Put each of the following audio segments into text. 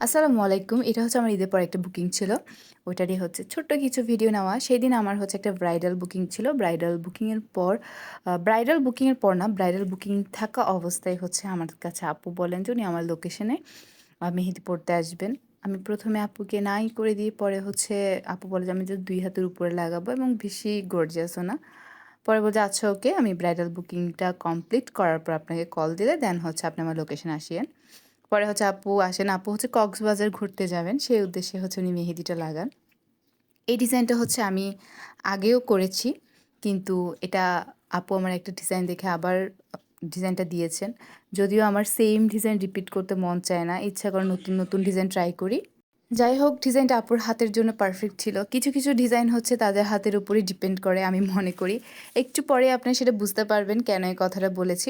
আসসালামু আলাইকুম। এটা হচ্ছে আমার ঈদের পর একটা বুকিং ছিল। ওইটারই হচ্ছে ছোট্ট কিছু ভিডিও নেওয়া। সেদিন আমার হচ্ছে একটা ব্রাইডাল বুকিং ছিল। ব্রাইডাল বুকিংয়ের পর না, ব্রাইডাল বুকিং থাকা অবস্থায় হচ্ছে আমার কাছে আপু বলেন যে উনি আমার লোকেশনে মেহেদি পড়তে আসবেন। আমি ১ম এ আপুকে নাই করে দিয়ে পরে হচ্ছে আপু বলে যে আমি জাস্ট ২ হাতের উপরে লাগাবো এবং বেশি গর্জিয়াসও না। পরে বলছে আচ্ছা ওকে, আমি ব্রাইডাল বুকিংটা কমপ্লিট করার পর আপনাকে কল দিলে দেন হচ্ছে আপনি আমার লোকেশনে আসিয়েন। পরে হচ্ছে আপু আসেন, আপু হচ্ছে কক্সবাজার ঘুরতে যাবেন, সেই উদ্দেশ্যে হচ্ছে উনি মেহেদিটা লাগান। এই ডিজাইনটা হচ্ছে আমি আগেও করেছি, কিন্তু এটা আপু আমার একটা ডিজাইন দেখে আবার ডিজাইনটা দিয়েছেন। যদিও আমার সেম ডিজাইন রিপিট করতে মন চায় না, ইচ্ছা করে নতুন নতুন ডিজাইন ট্রাই করি। যাই হোক, ডিজাইনটা আপুর হাতের জন্য পারফেক্ট ছিল। কিছু কিছু ডিজাইন হচ্ছে তাদের হাতের উপরই ডিপেন্ড করে আমি মনে করি। একটু পরে আপনি সেটা বুঝতে পারবেন কেন এই কথাটা বলেছি।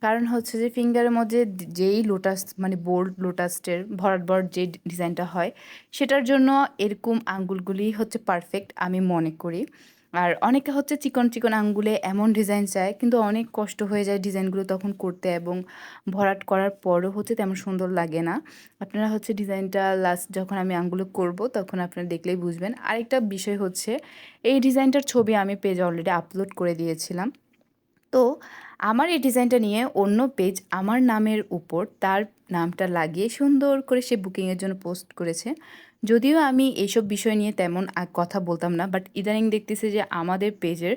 কারণ হচ্ছে যে ফিঙ্গারের মধ্যে যেই লোটাস মানে বোল্ড লোটাসের ভরাট ভরাট যে ডিজাইনটা হয়, সেটার জন্য এরকম আঙ্গুলগুলি হচ্ছে পারফেক্ট আমি মনে করি। আর অনেকে হচ্ছে চিকন চিকন আঙ্গুলে এমন ডিজাইন চায়, কিন্তু অনেক কষ্ট হয়ে যায় ডিজাইনগুলো তখন করতে, এবং ভরাট করার পরও হচ্ছে তেমন সুন্দর লাগে না। আপনারা হচ্ছে ডিজাইনটা লাস্ট যখন আমি আঙ্গুলে করব তখন আপনারা দেখলেই বুঝবেন। আরেকটা বিষয় হচ্ছে, এই ডিজাইনটার ছবি আমি পেজে অলরেডি আপলোড করে দিয়েছিলাম। তো আমার এই ডিজাইনটা নিয়ে অন্য পেজ আমার নামের উপর তার নামটা লাগিয়ে সুন্দর করে সে বুকিংয়ের জন্য পোস্ট করেছে। যদিও আমি এইসব বিষয় নিয়ে তেমন কথা বলতাম না, বাট ইদানিং দেখতেছি যে আমাদের পেজের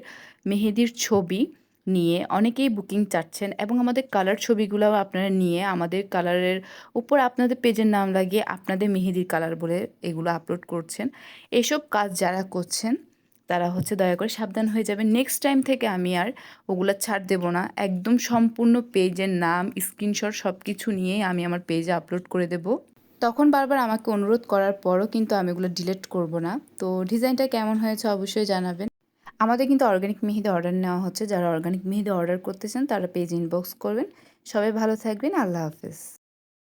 মেহেদির ছবি নিয়ে অনেকেই বুকিং চাচ্ছেন, এবং আমাদের কালার ছবিগুলোও আপনারা নিয়ে আমাদের কালারের উপর আপনাদের পেজের নাম লাগিয়ে আপনাদের মেহেদির কালার বলে এগুলো আপলোড করছেন। এসব কাজ যারা করছেন তারা হচ্ছে দয়া করে সাবধান হয়ে যাবেন। নেক্সট টাইম থেকে আমি আর ওগুলা ছাড় দেব না। একদম সম্পূর্ণ পেজের নাম, স্ক্রিনশট সব কিছু নিয়েই আমি আমার পেজে আপলোড করে দেব। তখন বারবার আমাকে অনুরোধ করার পরও কিন্তু আমি এগুলো ডিলিট করব না। তো ডিজাইনটা কেমন হয়েছে অবশ্যই জানাবেন। আমাদের কিন্তু অর্গানিক মেহেদি অর্ডার নেওয়া হচ্ছে। যারা অর্গানিক মেহেদি অর্ডার করতে চান তারা পেজ ইনবক্স করবেন। সবাই ভালো থাকবেন। আল্লাহ হাফেজ।